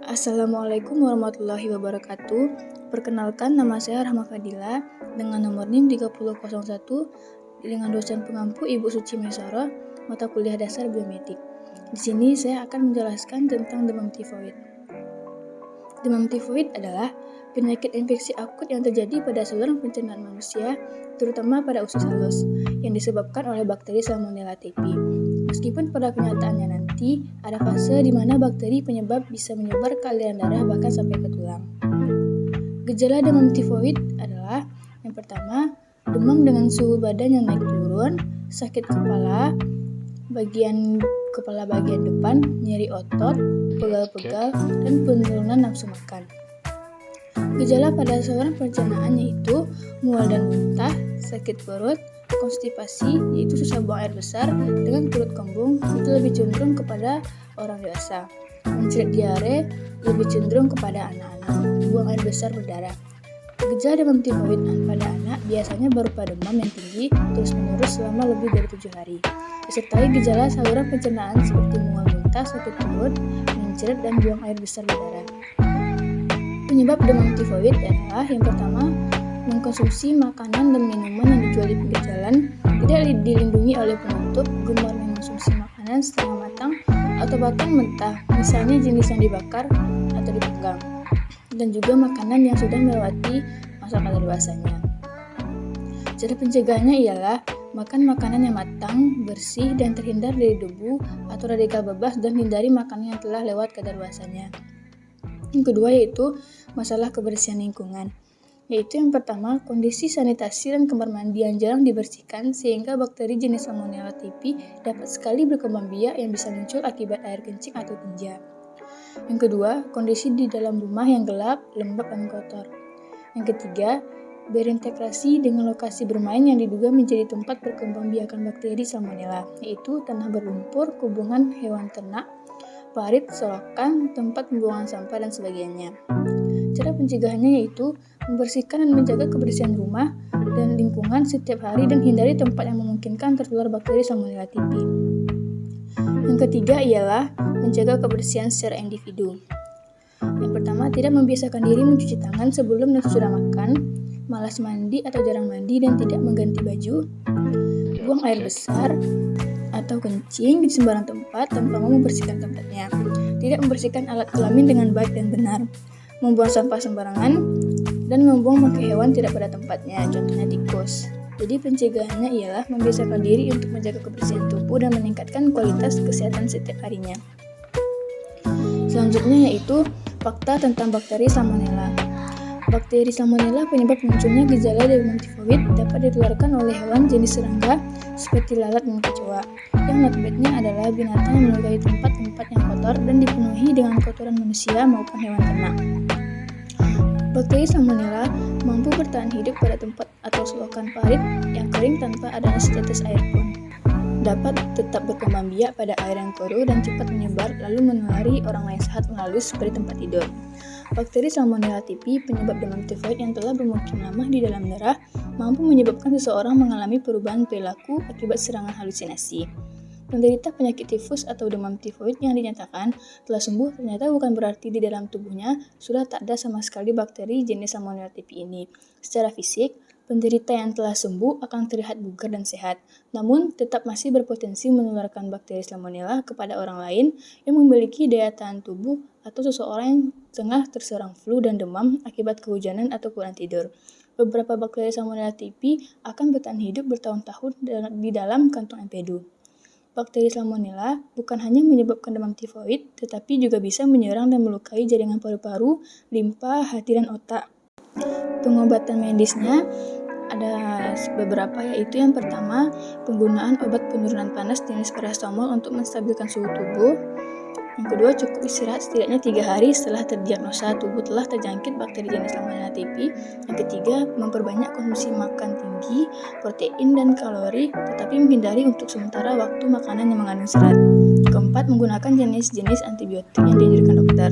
Assalamualaikum warahmatullahi wabarakatuh. Perkenalkan, nama saya Rahma Fadila dengan nomor NIM 3001 dengan dosen pengampu Ibu Suci Maisaro, mata kuliah dasar biomedik. Di sini saya akan menjelaskan tentang demam tifoid. Demam tifoid adalah penyakit infeksi akut yang terjadi pada saluran pencernaan manusia, terutama pada usus halus, yang disebabkan oleh bakteri Salmonella typhi. Meskipun pada kenyataannya nanti ada fase di mana bakteri penyebab bisa menyebar ke aliran darah bahkan sampai ke tulang. Gejala demam tifoid adalah yang pertama, demam dengan suhu badan yang naik turun, sakit kepala, bagian kepala bagian depan, nyeri otot, pegal-pegal, dan penurunan nafsu makan. Gejala pada saluran pencernaan yaitu mual dan muntah, sakit perut, konstipasi yaitu susah buang air besar dengan perut kembung itu lebih cenderung kepada orang dewasa. Menjerit diare lebih cenderung kepada anak-anak. Buang air besar berdarah. Gejala demam tifoid pada anak biasanya berupa demam yang tinggi terus-menerus selama lebih dari 7 hari. Disertai gejala saluran pencernaan seperti mual muntah, sakit perut, menjerit dan buang air besar berdarah. Penyebab demam tifoid adalah yang pertama, mengkonsumsi makanan dan minuman yang dijual di pinggir jalan, tidak dilindungi oleh penutup, gemar mengkonsumsi makanan setengah matang atau bahkan mentah, misalnya jenis yang dibakar atau dipanggang, dan juga makanan yang sudah melewati masa kadaluarsanya. Cara pencegahannya ialah makan makanan yang matang, bersih, dan terhindar dari debu atau radikal bebas dan hindari makanan yang telah lewat kadaluarsanya. Yang kedua yaitu masalah kebersihan lingkungan. Yaitu yang pertama, kondisi sanitasi dan kamar mandi yang jarang dibersihkan sehingga bakteri jenis Salmonella typhi dapat sekali berkembang biak yang bisa muncul akibat air kencing atau tinja. Yang kedua, kondisi di dalam rumah yang gelap, lembab, dan kotor. Yang ketiga, berintegrasi dengan lokasi bermain yang diduga menjadi tempat berkembangbiakan bakteri Salmonella, yaitu tanah berlumpur, kubungan hewan ternak, parit, selokan, tempat pembuangan sampah, dan sebagainya. Cara pencegahannya yaitu membersihkan dan menjaga kebersihan rumah dan lingkungan setiap hari dan hindari tempat yang memungkinkan tertular bakteri Salmonella typhi. Yang ketiga ialah menjaga kebersihan secara individu. Yang pertama, tidak membiasakan diri mencuci tangan sebelum dan sesudah makan, malas mandi atau jarang mandi dan tidak mengganti baju, buang air besar atau kencing di sembarang tempat tanpa membersihkan tempatnya, tidak membersihkan alat kelamin dengan baik dan benar, membuang sampah sembarangan, dan membuang bangkai hewan tidak pada tempatnya, contohnya tikus. Jadi pencegahannya ialah membiasakan diri untuk menjaga kebersihan tubuh dan meningkatkan kualitas kesehatan setiap harinya. Selanjutnya yaitu fakta tentang bakteri Salmonella. Bakteri Salmonella penyebab munculnya gejala demam tifoid dapat ditularkan oleh hewan jenis serangga seperti lalat dan kecoa. Yang notabene adalah binatang yang menyukai tempat-tempat yang kotor dan dipenuhi dengan kotoran manusia maupun hewan ternak. Bakteri Salmonella mampu bertahan hidup pada tempat atau selokan parit yang kering tanpa adanya setetes air pun. Dapat tetap berkembang biak pada air yang korup dan cepat menyebar lalu menulari orang lain sehat melalui seperti tempat tidur. Bakteri Salmonella typhi penyebab demam tifoid yang telah bermukim lama di dalam darah mampu menyebabkan seseorang mengalami perubahan perilaku akibat serangan halusinasi. Penderita penyakit tifus atau demam tifoid yang dinyatakan telah sembuh ternyata bukan berarti di dalam tubuhnya sudah tak ada sama sekali bakteri jenis Salmonella typhi ini. Secara fisik, penderita yang telah sembuh akan terlihat bugar dan sehat, namun tetap masih berpotensi menularkan bakteri Salmonella kepada orang lain yang memiliki daya tahan tubuh atau seseorang yang tengah terserang flu dan demam akibat kehujanan atau kurang tidur. Beberapa bakteri Salmonella typhi akan bertahan hidup bertahun-tahun di dalam kantong empedu. Bakteri Salmonella bukan hanya menyebabkan demam tifoid, tetapi juga bisa menyerang dan melukai jaringan paru-paru, limpa, hati, dan otak. Pengobatan medisnya ada beberapa, yaitu yang pertama, penggunaan obat penurunan panas jenis paracetamol untuk menstabilkan suhu tubuh. Yang kedua, cukup istirahat setidaknya 3 hari setelah terdiagnosa tubuh telah terjangkit bakteri jenis Salmonella typhi. Yang ketiga, memperbanyak konsumsi makan tinggi, protein dan kalori, tetapi menghindari untuk sementara waktu makanan yang mengandung serat. Keempat, menggunakan jenis-jenis antibiotik yang dianjurkan dokter.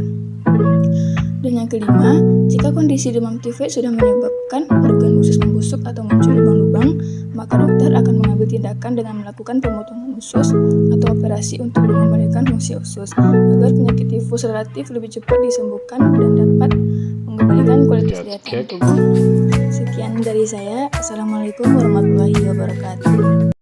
Dan yang kelima, jika kondisi demam tifoid sudah menyebabkan organ usus membusuk atau muncul lubang-lubang, maka dokter akan mengambil tindakan dengan melakukan pemotongan usus atau operasi untuk mengembalikan fungsi usus agar penyakit tifus relatif lebih cepat disembuhkan dan dapat mengembalikan kualitas daya tahan tubuh. Sekian dari saya. Assalamualaikum warahmatullahi wabarakatuh.